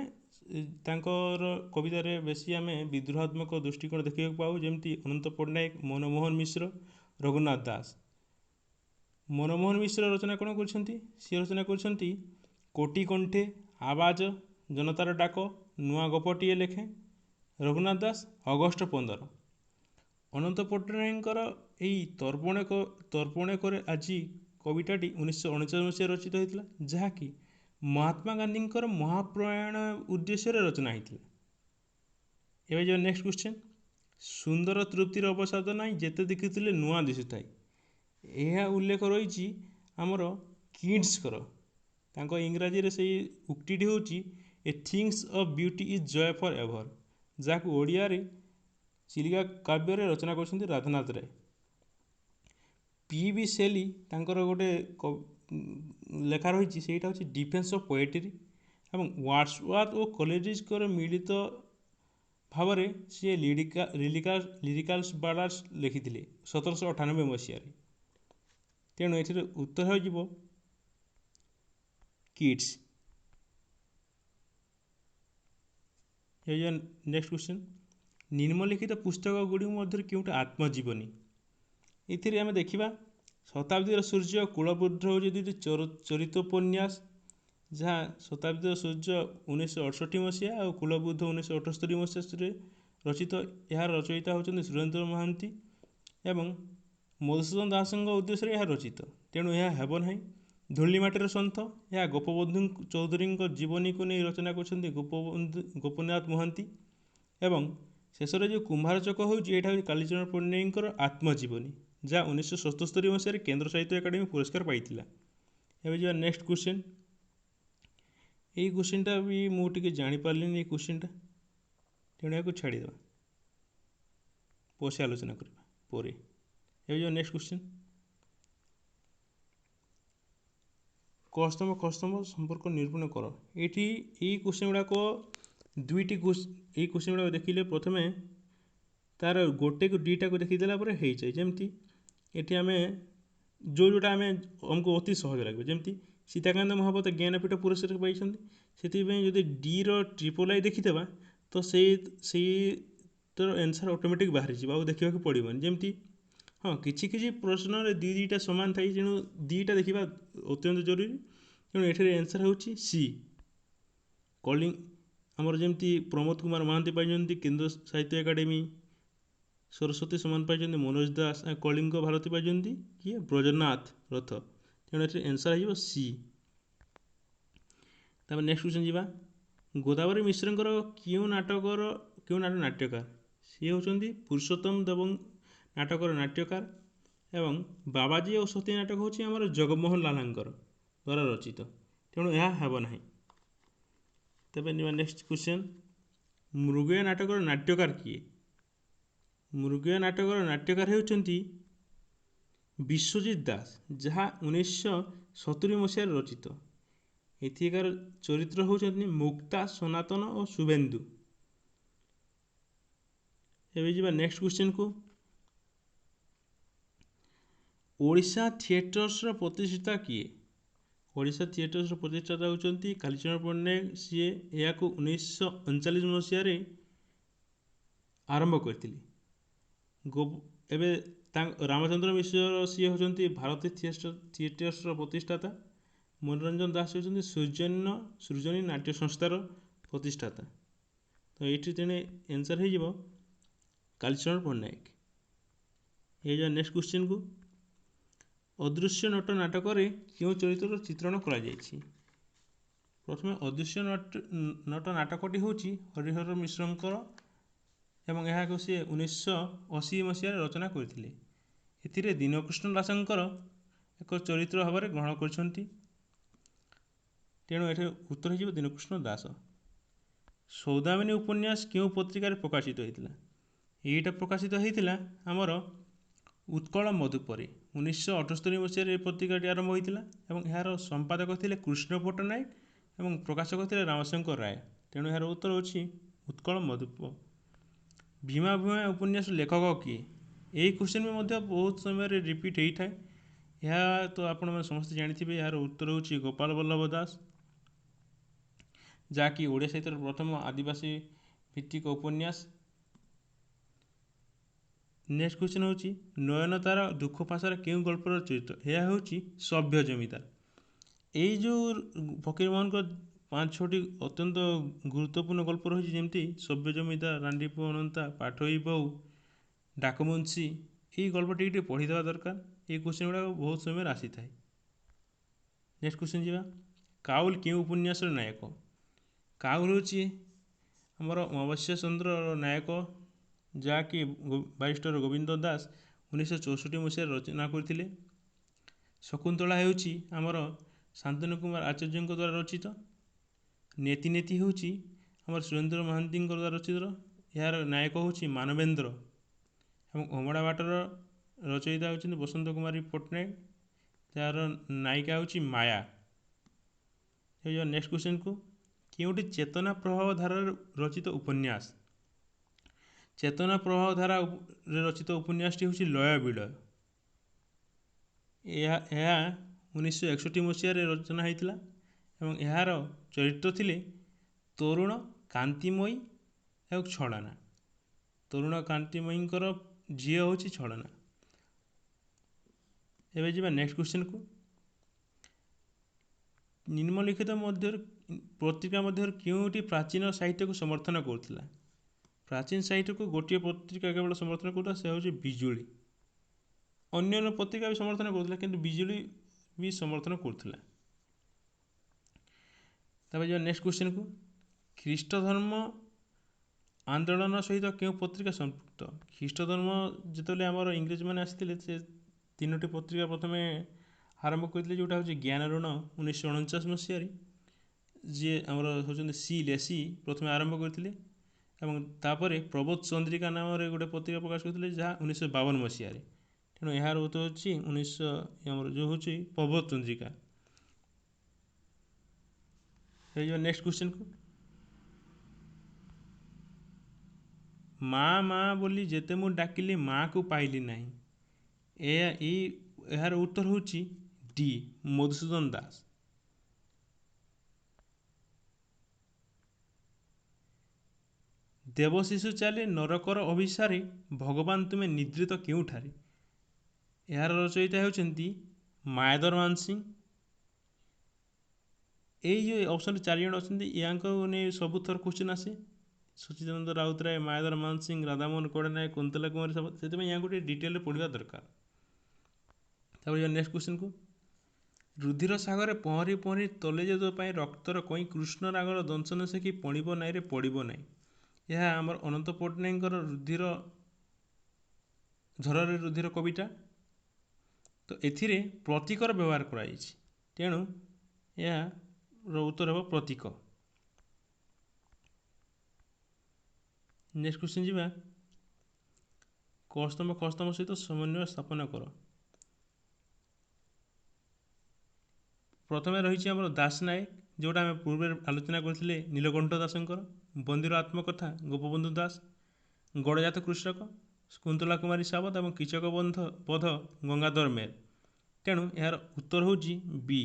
ତାଙ୍କର କବିତାରେ ବେଶୀ ଆମେ ବିଦ୍ରୋହାତ୍ମକ ଦୃଷ୍ଟିକୋଣ ଦେଖିବାକୁ ପାଉ, ଯେମିତି ଅନନ୍ତ ପଟ୍ଟନାୟକ, ମନମୋହନ ମିଶ୍ର, ରଘୁନାଥ ଦାସ। ମନମୋହନ ମିଶ୍ର ରଚନା କ'ଣ କରିଛନ୍ତି? ସେ ରଚନା କରିଛନ୍ତି କୋଟି କଣ୍ଠେ, ଆବାଜ, ଜନତାର ଡାକ, ନୂଆ ଗପଟିଏ ଲେଖେ। ରଘୁନାଥ ଦାସ ଅଗଷ୍ଟ 15। ଅନନ୍ତ ପଟ୍ଟନାୟକଙ୍କର ଏହି ତର୍ପଣ କରେ ଆଜି କବିତାଟି 1949 ମସିହାରେ ରଚିତ ହୋଇଥିଲା, ଯାହାକି ମହାତ୍ମା ଗାନ୍ଧୀଙ୍କର ମହାପ୍ରୟାଣ ଉଦ୍ଦେଶ୍ୟରେ ରଚନା ହୋଇଥିଲା। ଏବେ ଯେଉଁ ନେକ୍ସଟ କ୍ୱେଶ୍ଚିନ୍, ସୁନ୍ଦର ତୃପ୍ତିର ଅବସାଦ ନାହିଁ, ଯେତେ ଦେଖିଥିଲେ ନୂଆ ଦିଶୁଥାଏ। ଏହା ଉଲ୍ଲେଖ ରହିଛି ଆମର କିଟ୍ସଙ୍କର। ତାଙ୍କ ଇଂରାଜୀରେ ସେଇ ଉକ୍ତିଟି ହେଉଛି a things of beauty is joy forever, ଯାହାକୁ ଓଡ଼ିଆରେ ଚିଲିକା କାବ୍ୟରେ ରଚନା କରିଛନ୍ତି ରାଧାନାଥ ରାୟ। P.B. ଶେଲି ତାଙ୍କର ଗୋଟେ ଲେଖା ରହିଛି, ସେଇଟା ହେଉଛି ଡିଫେନ୍ସ ଅଫ୍ ପୋଏଟ୍ରି ଏବଂ ୱାର୍ଡସୱାର୍ଥ ଓ କୋଲେରିଜଙ୍କର ମିଳିତ ଭାବରେ ସିଏ ଲିରିକାଲ୍ସ ବାଲାଡ୍ସ ଲେଖିଥିଲେ 1798 ମସିହାରେ। ତେଣୁ ଏଥିରେ ଉତ୍ତର ହୋଇଯିବ କିଟ୍ସ। ନେକ୍ସଟ କ୍ୱେଶ୍ଚିନ୍, ନିମ୍ନଲିଖିତ ପୁସ୍ତକ ଗୁଡ଼ିକ ମଧ୍ୟରୁ କେଉଁଟା ଆତ୍ମଜୀବନୀ? ଏଥିରେ ଆମେ ଦେଖିବା ଶତାବ୍ଦୀର ସୂର୍ଯ୍ୟ, କୁଳବୃଦ୍ଧ ହେଉଛି 2ଟି ଚରିତୋପନ୍ୟାସ, ଯାହା ଶତାବ୍ଦୀର ସୂର୍ଯ୍ୟ 1968 ମସିହା ଆଉ କୁଳବୃଦ୍ଧ 1978 ମସିହାରେ ରଚିତ। ଏହାର ରଚୟିତା ହେଉଛନ୍ତି ସୁରେନ୍ଦ୍ର ମହାନ୍ତି ଏବଂ ମଧୁସୂଦନ ଦାସଙ୍କ ଉଦ୍ଦେଶ୍ୟରେ ଏହା ରଚିତ। ତେଣୁ ଏହା ହେବ ନାହିଁ। ଧୂଳିମାଟିର ସନ୍ଥ, ଏହା ଗୋପବନ୍ଧୁ ଚୌଧୁରୀଙ୍କ ଜୀବନୀକୁ ନେଇ ରଚନା କରିଛନ୍ତି ଗୋପୀନାଥ ମହାନ୍ତି ଏବଂ ଶେଷରେ ଯେଉଁ କୁମ୍ଭାର ଚକ ହେଉଛି, ଏଇଟା ହେଉଛି କାଳିଚରଣ ପଟ୍ଟନାୟକଙ୍କର ଆତ୍ମଜୀବନୀ। ଯାହା 1977 ମସିହାରେ କେନ୍ଦ୍ର ସାହିତ୍ୟ ଏକାଡେମୀ ପୁରସ୍କାର ପାଇଥିଲା। ଏବେ ଯିବା ନେକ୍ସଟ କ୍ୱେଶ୍ଚିନ୍। ଏଇ କ୍ୱେଶ୍ଚିନ୍ଟା ବି ମୁଁ ଟିକେ ଜାଣିପାରିଲିନି ଏଇ କ୍ୱେଶ୍ଚିନ୍ଟା, ତେଣୁ ଏହାକୁ ଛାଡ଼ିଦେବା, ପଛେ ଆଲୋଚନା କରିବା ପରେ। ଏବେ ଯିବା ନେକ୍ସଟ କ୍ୱେଶ୍ଚିନ୍। କସ୍ତମ ଖସ୍ତମ ସମ୍ପର୍କ ନିରୂପଣ କର। ଏଇଠି ଏଇ କ୍ୱେଶ୍ଚିନ୍ ଗୁଡ଼ାକ ଏଇ କ୍ୱେଶ୍ଚିନ୍ ଗୁଡ଼ାକ ଦେଖିଲେ ପ୍ରଥମେ ତାର ଗୋଟେକୁ ଦୁଇଟାକୁ ଦେଖିଦେଲା ପରେ ହେଇଯାଏ। ଯେମିତି ଏଠି ଆମେ ଯେଉଁଟା ଆମକୁ ଅତି ସହଜ ଲାଗିବ, ଯେମିତି ସୀତାକାନ୍ତ ମହାପାତ୍ର ଜ୍ଞାନପୀଠ ପୁରସ୍କାର ପାଇଛନ୍ତି, ସେଥିପାଇଁ ଯଦି ଡିର ଟ୍ରିପଲ୍ ଆଇ ଦେଖିଦେବା ତ ସେଇଟାର ଆନ୍ସର୍ ଅଟୋମେଟିକ୍ ବାହାରିଯିବ, ଆଉ ଦେଖିବାକୁ ପଡ଼ିବନି। ଯେମିତି ହଁ କିଛି କିଛି ପ୍ରଶ୍ନରେ ଦୁଇଟା ସମାନ ଥାଏ, ତେଣୁ ଦୁଇଟା ଦେଖିବା ଅତ୍ୟନ୍ତ ଜରୁରୀ। ତେଣୁ ଏଠାରେ ଆନ୍ସର୍ ହେଉଛି ସି କଳିଙ୍ଗ। ଆମର ଯେମିତି ପ୍ରମୋଦ କୁମାର ମହାନ୍ତି ପାଇଛନ୍ତି କେନ୍ଦ୍ର ସାହିତ୍ୟ ଏକାଡେମୀ, ସରସ୍ୱତୀ ସମାନ ପାଇଛନ୍ତି ମନୋଜ ଦାସ, କଳିଙ୍ଗ ଭାରତୀ ପାଇଛନ୍ତି କିଏ ବ୍ରଜନାଥ ରଥ। ତେଣୁ ଏଠି ଆନ୍ସର୍ ହେଇଯିବ ସି। ତାପରେ ନେକ୍ସଟ କ୍ୱେଶ୍ଚନ୍ ଯିବା। ଗୋଦାବରୀ ମିଶ୍ରଙ୍କର କେଉଁ ନାଟ୍ୟକାର? ସିଏ ହେଉଛନ୍ତି ପୁରୁଷୋତ୍ତମ ଦେବ ନାଟକର ନାଟ୍ୟକାର, ଏବଂ ବାବାଜୀ ଓ ସତୀ ନାଟକ ହେଉଛି ଆମର ଜଗମୋହନ ଲାଲଙ୍କର ଦ୍ୱାରା ରଚିତ, ତେଣୁ ଏହା ହେବ ନାହିଁ। ତେବେ ଯିବା ନେକ୍ସଟ କ୍ୱେଶ୍ଚନ୍। ମୃଗୟା ନାଟକର ନାଟ୍ୟକାର କିଏ? ମୃଗୟା ନାଟକର ନାଟ୍ୟକାର ହେଉଛନ୍ତି ବିଶ୍ୱଜିତ ଦାସ, ଯାହା 1970 ମସିହାରେ ରଚିତ। ଏଥିକାର ଚରିତ୍ର ହେଉଛନ୍ତି ମୁକ୍ତା, ସନାତନ ଓ ଶୁଭେନ୍ଦୁ। ଏବେ ଯିବା ନେକ୍ସଟ କ୍ୱେଶ୍ଚନ୍କୁ। ଓଡ଼ିଶା ଥିଏଟର୍ସର ପ୍ରତିଷ୍ଠାତା କିଏ? ଓଡ଼ିଶା ଥିଏଟର୍ସର ପ୍ରତିଷ୍ଠାତା ହେଉଛନ୍ତି କାଳିଚରଣ ପଟ୍ଟନାୟକ। ସିଏ ଏହାକୁ 1939 ମସିହାରେ ଆରମ୍ଭ କରିଥିଲେ। ଏବେ ରାମଚନ୍ଦ୍ର ମିଶ୍ର ସିଏ ହେଉଛନ୍ତି ଭାରତୀୟ ଥିଏଟର୍ସର ପ୍ରତିଷ୍ଠାତା। ମନୋରଞ୍ଜନ ଦାସ ହେଉଛନ୍ତି ସୃଜନୀ ନାଟ୍ୟ ସଂସ୍ଥାର ପ୍ରତିଷ୍ଠାତା। ତ ଏଇଠି ତେଣେ ଆନ୍ସର୍ ହେଇଯିବ କାଳିଚରଣ ପଟ୍ଟନାୟକ। ଏଇ ନେକ୍ସଟ କ୍ୱେଶ୍ଚିନ୍କୁ। ଅଦୃଶ୍ୟ ନଟ ନାଟକରେ କେଉଁ ଚରିତ୍ରର ଚିତ୍ରଣ କରାଯାଇଛି? ପ୍ରଥମେ ଅଦୃଶ୍ୟ ନଟ ନାଟକଟି ହେଉଛି ହରିହର ମିଶ୍ରଙ୍କର, ଏବଂ ଏହାକୁ ସେ 1980 ମସିହାରେ ରଚନା କରିଥିଲେ। ଏଥିରେ ଦୀନକୃଷ୍ଣ ଦାସଙ୍କର ଏକ ଚରିତ୍ର ଭାବରେ ଗ୍ରହଣ କରିଛନ୍ତି, ତେଣୁ ଏଠି ଉତ୍ତର ହୋଇଯିବ ଦୀନକୃଷ୍ଣ ଦାସ। ସୌଦାମିନୀ ଉପନ୍ୟାସ କେଉଁ ପତ୍ରିକାରେ ପ୍ରକାଶିତ ହୋଇଥିଲା? ଏଇଟା ପ୍ରକାଶିତ ହୋଇଥିଲା ଆମର ଉତ୍କଳ ମଧୁପରେ। 1978 ମସିହାରେ ଏ ପତ୍ରିକାଟି ଆରମ୍ଭ ହୋଇଥିଲା, ଏବଂ ଏହାର ସମ୍ପାଦକ ଥିଲେ କୃଷ୍ଣ ପଟ୍ଟନାୟକ ଏବଂ ପ୍ରକାଶକ ଥିଲେ ରାମଶଙ୍କର ରାୟ। ତେଣୁ ଏହାର ଉତ୍ତର ହେଉଛି ଉତ୍କଳ ମଧୁପ। ଭୀମା ଭୀମା ଉପନ୍ୟାସର ଲେଖକ କିଏ? ଏହି କ୍ୱେଶ୍ଚିନ୍ ବି ମଧ୍ୟ ବହୁତ ସମୟରେ ରିପିଟ୍ ହୋଇଥାଏ। ଏହା ତ ଆପଣମାନେ ସମସ୍ତେ ଜାଣିଥିବେ। ଏହାର ଉତ୍ତର ହେଉଛି ଗୋପାଳ ବଲ୍ଲଭ ଦାସ, ଯାହାକି ଓଡ଼ିଆ ସାହିତ୍ୟର ପ୍ରଥମ ଆଦିବାସୀ ଭିତ୍ତିକ ଉପନ୍ୟାସ। ନେକ୍ସଟ କ୍ୱେଶ୍ଚନ୍ ହେଉଛି ନୟନତାରା ଦୁଃଖ ପାଶାର କେଉଁ ଗଳ୍ପର ଚରିତ୍ର? ଏହା ହେଉଛି ସଭ୍ୟ ଜମିଦାର। ଏଇ ଯେଉଁ ଫକୀରମୋହନଙ୍କ 5-6ଟି ଅତ୍ୟନ୍ତ ଗୁରୁତ୍ୱପୂର୍ଣ୍ଣ ଗଳ୍ପ ରହିଛି, ଯେମିତି ସଭ୍ୟ ଜମିଦାର, ରାଣ୍ଡିପୁଅ ଅନନ୍ତା, ପାଠୋଇ ବୋହୂ, ଡାକମୁନ୍ସି, ଏଇ ଗଳ୍ପଟି ଟିକେ ପଢ଼ିଦେବା ଦରକାର। ଏଇ କ୍ୱେଶ୍ଚନ୍ ଗୁଡ଼ାକ ବହୁତ ସମୟରେ ଆସିଥାଏ। ନେକ୍ସଟ କ୍ୱେଶ୍ଚନ୍ ଯିବା। କାଉଲ କେଉଁ ଉପନ୍ୟାସର ନାୟକ? କାଉଲ ହେଉଛି ଆମର ଅମାବାସ୍ୟା ଚନ୍ଦ୍ରର ନାୟକ, ଯାହାକି ବାରିଷ୍ଟର ଗୋବିନ୍ଦ ଦାସ 1964 ମସିହାରେ ରଚନା କରିଥିଲେ। ଶକୁନ୍ତଳା ହେଉଛି ଆମର ଶାନ୍ତନୁ କୁମାର ଆଚାର୍ଯ୍ୟଙ୍କ ଦ୍ୱାରା ରଚିତ। ନେତି ନେତି ହେଉଛି ଆମର ସୁରେନ୍ଦ୍ର ମହାନ୍ତିଙ୍କ ଦ୍ୱାରା ରଚିତ। ଏହାର ନାୟକ ହେଉଛି ମାନବେନ୍ଦ୍ର, ଏବଂ ଅମଡ଼ା ବାଟର ରଚୟିତା ହେଉଛନ୍ତି ବସନ୍ତ କୁମାରୀ ପଟ୍ଟନାୟକ, ଯାହାର ନାୟିକା ହେଉଛି ମାୟା। ହେଇଯିବ ନେକ୍ସଟ କ୍ୱେଶ୍ଚନ୍କୁ। କେଉଁଟି ଚେତନା ପ୍ରବାହ ଧାରାରେ ରଚିତ ଉପନ୍ୟାସ? ଚେତନା ପ୍ରବାହ ଧାରାରେ ରଚିତ ଉପନ୍ୟାସଟି ହେଉଛି ଲୟ ବିଳୟ। ଏହା 1961 ମସିହାରେ ରଚନା ହୋଇଥିଲା, ଏବଂ ଏହାର ଚରିତ୍ର ଥିଲେ ତରୁଣ, କାନ୍ତିମୟୀ ଏବଂ ଛଳନା। ତରୁଣ କାନ୍ତିମୟୀଙ୍କର ଝିଅ ହେଉଛି ଛଳନା। ଏବେ ଯିବା ନେକ୍ସଟ କ୍ୱେଶ୍ଚନ୍କୁ। ନିମ୍ନଲିଖିତ ପତ୍ରିକା ମଧ୍ୟରୁ କେଉଁଟି ପ୍ରାଚୀନ ସାହିତ୍ୟକୁ ସମର୍ଥନ କରୁଥିଲା? ପ୍ରାଚୀନ ସାହିତ୍ୟକୁ ଗୋଟିଏ ପତ୍ରିକା କେବଳ ସମର୍ଥନ କରୁଥିଲା, ସେ ହେଉଛି ବିଜୁଳି। ଅନ୍ୟାନ୍ୟ ପତ୍ରିକା ବି ସମର୍ଥନ କରୁଥିଲା, କିନ୍ତୁ ବିଜୁଳି ବି ସମର୍ଥନ କରୁଥିଲା। ତାପରେ ଯିବା ନେକ୍ସଟ କ୍ୱେଶ୍ଚନ୍କୁ। ଖ୍ରୀଷ୍ଟ ଧର୍ମ ଆନ୍ଦୋଳନ ସହିତ କେଉଁ ପତ୍ରିକା ସମ୍ପୃକ୍ତ? ଖ୍ରୀଷ୍ଟ ଧର୍ମ ଯେତେବେଳେ ଆମର ଇଂରେଜମାନେ ଆସିଥିଲେ ସେ ତିନୋଟି ପତ୍ରିକା ପ୍ରଥମେ ଆରମ୍ଭ କରିଥିଲେ, ଯେଉଁଟା ହେଉଛି ଜ୍ଞାନରୁଣ 1949 ମସିହାରେ, ଯିଏ ଆମର ହେଉଛନ୍ତି ସି ଲେସି ପ୍ରଥମେ ଆରମ୍ଭ କରିଥିଲେ, ଏବଂ ତାପରେ ପ୍ରବୋଧ ଚନ୍ଦ୍ରିକା ନାମରେ ଗୋଟେ ପତ୍ରିକା ପ୍ରକାଶ କରିଥିଲେ ଯାହା 1952 ମସିହାରେ। ତେଣୁ ଏହାର ଉତ୍ତର ହେଉଛି ଆମର ଯେଉଁ ହେଉଛି ପ୍ରବୋଧ ଚନ୍ଦ୍ରିକା। ହେଇଯିବ ନେକ୍ସଟ କ୍ୱେଶ୍ଚନକୁ। ମା ମା ବୋଲି ଯେତେ ମୁଁ ଡାକିଲି ମାକୁ ପାଇଲି ନାହିଁ। ଏହାର ଉତ୍ତର ହେଉଛି ଡି ମଧୁସୂଦନ ଦାସ। ଦେବଶିଶୁ ଚାଲେ ନରକର ଅଭିସାରେ, ଭଗବାନ ତୁମେ ନିଦ୍ରିତ କେଉଁଠାରେ? ଏହାର ରଚୟିତା ହେଉଛନ୍ତି ମାୟାଧର ମାନସିଂହ। ଏଇ ଯେଉଁ ଅପସନ୍ରେ ଚାରିଜଣ ଅଛନ୍ତି ୟାଙ୍କ ନେଇ ସବୁଥର କ୍ୱେଶ୍ଚନ୍ ଆସେ। ସଚିଦାନନ୍ଦ ରାଉତରାୟ, ମାୟାଧର ମାନସିଂହ, ରାଧାମୋହନ କୋଡ଼ନାୟକ, କୁନ୍ତଲା କୁମାରୀ ସାବତ। ସେଥିପାଇଁ ୟାଙ୍କୁ ଟିକେ ଡିଟେଲରେ ପଢ଼ିବା ଦରକାର। ତାପରେ ଯିବା ନେକ୍ସଟ କ୍ୱେଶ୍ଚନକୁ। ରୁଧିର ସାଗରରେ ପହଁରି ପହଁରି ତଲେ ଯେ ପାଇଁ ରକ୍ତର କଇଁ, କୃଷ୍ଣ ରାଗର ଦଂଶନ ଶିଖି ପଣିବ ନାଇଁରେ ପଡ଼ିବ ନାହିଁ। ଏହା ଆମର ଅନନ୍ତ ପଟ୍ଟନାୟକଙ୍କର ରୁଧିର ଝରରେ ରୁଧିର କବିତା। ତ ଏଥିରେ ପ୍ରତୀକର ବ୍ୟବହାର କରାଯାଇଛି, ତେଣୁ ଏହାର ଉତ୍ତର ହେବ ପ୍ରତୀକ। ନେକ୍ସଟ କ୍ୱେଶ୍ଚନ୍ ଯିବା। କସ୍ତମ କସ୍ତମ ସହିତ ସମନ୍ୱୟ ସ୍ଥାପନ କର। ପ୍ରଥମେ ରହିଛି ଆମର ଦାସ ନାୟକ, ଯେଉଁଟା ଆମେ ପୂର୍ବରେ ଆଲୋଚନା କରିଥିଲେ ନୀଳକଣ୍ଠ ଦାସଙ୍କର। ବନ୍ଦୀର ଆତ୍ମକଥା ଗୋପବନ୍ଧୁ ଦାସ। ଗଡ଼ଜାତ କୃଷକ କୁନ୍ତଲା କୁମାରୀ ସାବତ ଏବଂ କୀଚକ ବଧ ଗଙ୍ଗାଧର ମେହେର। ତେଣୁ ଏହାର ଉତ୍ତର ହେଉଛି ବି।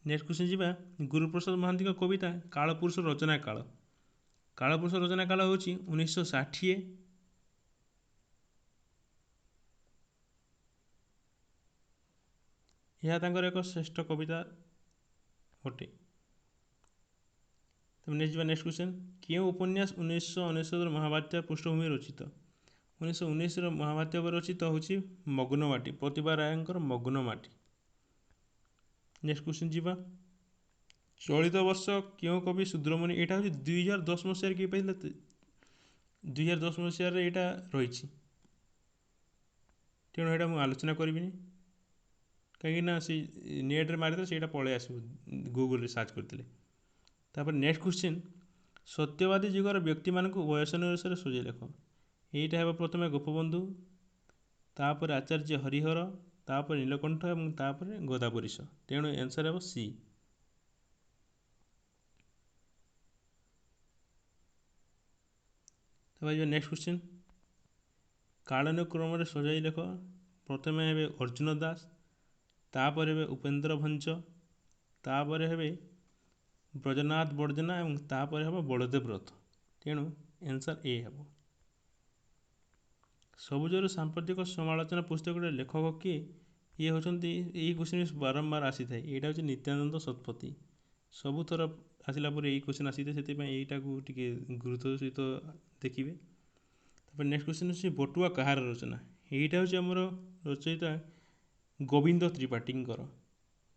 ନେକ୍ସଟ କ୍ୱେଶ୍ଚନ୍ ଯିବା। ଗୁରୁପ୍ରସାଦ ମହାନ୍ତିଙ୍କ କବିତା କାଳପୁରୁଷ ରଚନା କାଳ। କାଳପୁରୁଷ ରଚନା କାଳ ହେଉଛି 1960। ଏହା ତାଙ୍କର ଏକ ଶ୍ରେଷ୍ଠ କବିତା ଅଟେ। ତେବେ ନେକ୍ସଟ ଯିବା ନେକ୍ସଟ କ୍ୱେଶ୍ଚନ୍। କେଉଁ ଉପନ୍ୟାସ 1999 ମହାବାତ୍ୟା ପୃଷ୍ଠଭୂମି ରଚିତ? 1919ର ମହାବାତ୍ୟା ଉପରେ ରଚିତ ହେଉଛି ମଗ୍ନମାଟି, ପ୍ରତିଭା ରାୟଙ୍କର ମଗ୍ନମାଟି। ନେକ୍ସଟ କ୍ୱେଶ୍ଚନ୍ ଯିବା। ଚଳିତ ବର୍ଷ କେଉଁ କବି ଶୂଦ୍ରମଣି? ଏଇଟା ହେଉଛି 2010 ମସିହାରେ କିଏ ପାଇଥିଲା? 2010 ମସିହାରେ ଏଇଟା ରହିଛି, ତେଣୁ ଏଇଟା ମୁଁ ଆଲୋଚନା କରିବିନି, କାହିଁକିନା ସେ ନେଟ୍ରେ ମାରିଦେଲେ ସେଇଟା ପଳେଇ ଆସିବ ଗୁଗୁଲରେ ସର୍ଚ୍ଚ କରିଥିଲେ। ତାପରେ ନେକ୍ସଟ କ୍ୱେଶ୍ଚନ୍। ସତ୍ୟବାଦୀ ଯୁଗର ବ୍ୟକ୍ତିମାନଙ୍କୁ ବୟସ ଅନୁସାରେ ସଜାଇ ଲେଖ। ଏଇଟା ହେବ ପ୍ରଥମେ ଗୋପବନ୍ଧୁ, ତାପରେ ଆଚାର୍ଯ୍ୟ ହରିହର, ତାପରେ ନୀଳକଣ୍ଠ ଏବଂ ତାପରେ ଗୋଦାବରୀଶ। ତେଣୁ ଆନ୍ସର ହେବ ସି। ତାପରେ ଯିବା ନେକ୍ସଟ କ୍ୱେଶ୍ଚନ୍। କାଳାନୁକ୍ରମରେ ସଜାଇ ଲେଖ। ପ୍ରଥମେ ହେବେ ଅର୍ଜୁନ ଦାସ, ତାପରେ ହେବେ ଉପେନ୍ଦ୍ର ଭଞ୍ଜ, ତାପରେ ହେବେ ବ୍ରଜନାଥ ବର୍ଜନା ଏବଂ ତାପରେ ହେବ ବଳଦେବ ରଥ। ତେଣୁ ଆନ୍ସର ଏ ହେବ। ସବୁଜରୁ ସାମ୍ପ୍ରତିକ ସମାଲୋଚନା ପୁସ୍ତକର ଲେଖକ କିଏ? ଇଏ ହେଉଛନ୍ତି, ଏଇ କ୍ୱେଶ୍ଚନ୍ ବାରମ୍ବାର ଆସିଥାଏ, ଏଇଟା ହେଉଛି ନିତ୍ୟାନନ୍ଦ ଶତପଥୀ। ସବୁଥର ଆସିଲା ପରେ ଏଇ କ୍ୱେଶ୍ଚନ୍ ଆସିଥାଏ, ସେଥିପାଇଁ ଏଇଟାକୁ ଟିକେ ଗୁରୁତ୍ୱ ସହିତ ଦେଖିବେ। ତାପରେ ନେକ୍ସଟ କ୍ୱେଶ୍ଚନ୍ ହେଉଛି ବଟୁଆ କାହାର ରଚନା? ଏଇଟା ହେଉଛି ଆମର ରଚୟିତା ଗୋବିନ୍ଦ ତ୍ରିପାଠୀଙ୍କର।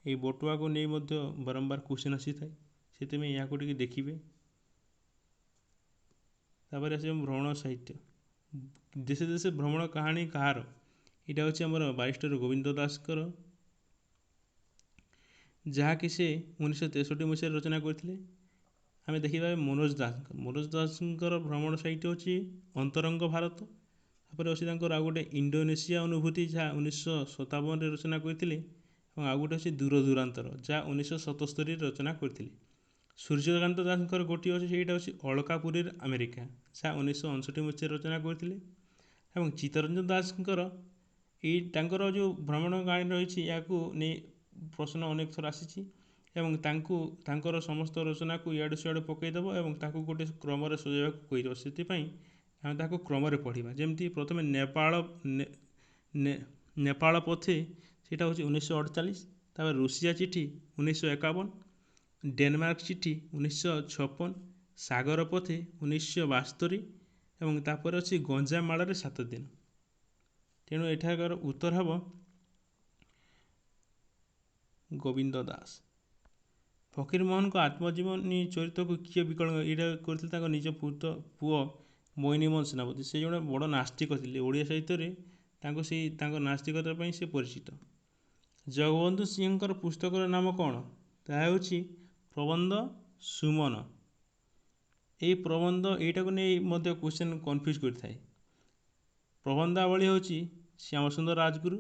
ଏଇ ବଟୁଆକୁ ନେଇ ମଧ୍ୟ ବାରମ୍ବାର କ୍ୱେଶ୍ଚନ୍ ଆସିଥାଏ, ସେଥିପାଇଁ ଏହାକୁ ଟିକେ ଦେଖିବେ। ତାପରେ ଆସିବ ଭ୍ରମଣ ସାହିତ୍ୟ। ଦେଶେ ଦେଶେ ଭ୍ରମଣ କାହାଣୀ କାହାର? ଏଇଟା ହେଉଛି ଆମର ବାରିଷ୍ଟର ଗୋବିନ୍ଦ ଦାସଙ୍କର, ଯାହାକି ସେ 1963 ମସିହାରେ ରଚନା କରିଥିଲେ। ଆମେ ଦେଖିବା ମନୋଜ ଦାସଙ୍କର। ମନୋଜ ଦାସଙ୍କର ଭ୍ରମଣ ସାହିତ୍ୟ ହେଉଛି ଅନ୍ତରଙ୍ଗ ଭାରତ। ତାପରେ ଅଛି ତାଙ୍କର ଆଉ ଗୋଟେ ଇଣ୍ଡୋନେସିଆ ଅନୁଭୂତି, ଯାହା 1957ରେ ରଚନା କରିଥିଲେ, ଏବଂ ଆଉ ଗୋଟେ ଅଛି ଦୂରଦୂରାନ୍ତର, ଯାହା 1977ରେ ରଚନା କରିଥିଲେ। ସୂର୍ଯ୍ୟକାନ୍ତ ଦାସଙ୍କର ଗୋଟିଏ ଅଛି, ସେଇଟା ହେଉଛି ଅଳକାପୁରୀର ଆମେରିକା, ଯାହା 1959 ମସିହାରେ ରଚନା କରିଥିଲେ। ଏବଂ ଚିତ୍ତରଞ୍ଜନ ଦାସଙ୍କର ଏଇ ତାଙ୍କର ଯେଉଁ ଭ୍ରମଣ କାହାଣୀ ରହିଛି, ଏହାକୁ ନେଇ ପ୍ରଶ୍ନ ଅନେକ ଥର ଆସିଛି, ଏବଂ ତାଙ୍କର ସମସ୍ତ ରଚନାକୁ ଇଆଡ଼ୁ ସିଆଡ଼ୁ ପକାଇଦେବ ଏବଂ ତାକୁ ଗୋଟେ କ୍ରମରେ ସଜାଇବାକୁ କହିଦେବ। ସେଥିପାଇଁ ଆମେ ତାକୁ କ୍ରମରେ ପଢ଼ିବା। ଯେମିତି ପ୍ରଥମେ ନେପାଳ ପଥେ, ସେଇଟା ହେଉଛି 1948। ତାପରେ ରୁଷିଆ ଚିଠି 1951, ଡେନମାର୍କ ଚିଠି 1956, ସାଗର ପଥେ 1972, ଏବଂ ତାପରେ ଅଛି ଗଞ୍ଜାମ ମାଳରେ 7 ଦିନ। ତେଣୁ ଏଠାକାର ଉତ୍ତର ହେବ ଗୋବିନ୍ଦ ଦାସ। ଫକୀରମୋହନଙ୍କ ଆତ୍ମଜୀବନୀ ଚରିତ୍ରକୁ କିଏ ବିକଳ୍ପ ଏଇଟା କରିଥିଲେ ତାଙ୍କ ନିଜ ପୁଅ ମୋହିନୀମୋହନ ସେନାପତି। ସେ ଜଣେ ବଡ଼ ନାସ୍ତିକ ଥିଲେ। ଓଡ଼ିଆ ସାହିତ୍ୟରେ ତାଙ୍କ ନାସ୍ତିକତା ପାଇଁ ସେ ପରିଚିତ। ଜଗବନ୍ଧୁ ସିଂଙ୍କର ପୁସ୍ତକର ନାମ କ'ଣ? ତାହା ହେଉଛି ପ୍ରବନ୍ଧ ସୁମନ। ଏହି ପ୍ରବନ୍ଧ ଏଇଟାକୁ ନେଇ ମଧ୍ୟ କ୍ୱେଶ୍ଚନ୍ କନଫ୍ୟୁଜ୍ କରିଥାଏ। ପ୍ରବନ୍ଧାବଳୀ ହେଉଛି ଶ୍ୟାମସୁନ୍ଦର ରାଜଗୁରୁ,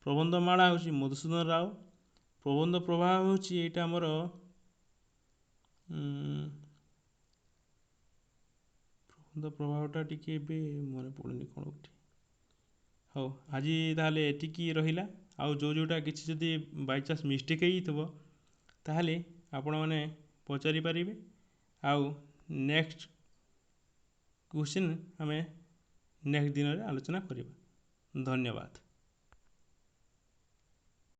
ପ୍ରବନ୍ଧମାଳା ହେଉଛି ମଧୁସୂଦନ ରାଓ, ପ୍ରବନ୍ଧ ପ୍ରବାହ ହେଉଛି ଏଇଟା ଆମର ପ୍ରବନ୍ଧ ପ୍ରବାହଟା ଟିକେ ଏବେ ମନେ ପଡ଼ୁନି କ'ଣ ଗୋଟେ। ହଉ, ଆଜି ତାହେଲେ ଏତିକି ରହିଲା। ଆଉ ଯେଉଁଟା କିଛି ଯଦି ବାଇଚାନ୍ସ ମିଷ୍ଟେକ୍ ହେଇଥିବ ତାହେଲେ ଆପଣମାନେ ପଚାରିପାରିବେ। ଆଉ ନେକ୍ସଟ କ୍ୱେଶ୍ଚନ୍ ଆମେ ନେକ୍ସଟ ଦିନରେ ଆଲୋଚନା କରିବା। ଧନ୍ୟବାଦ।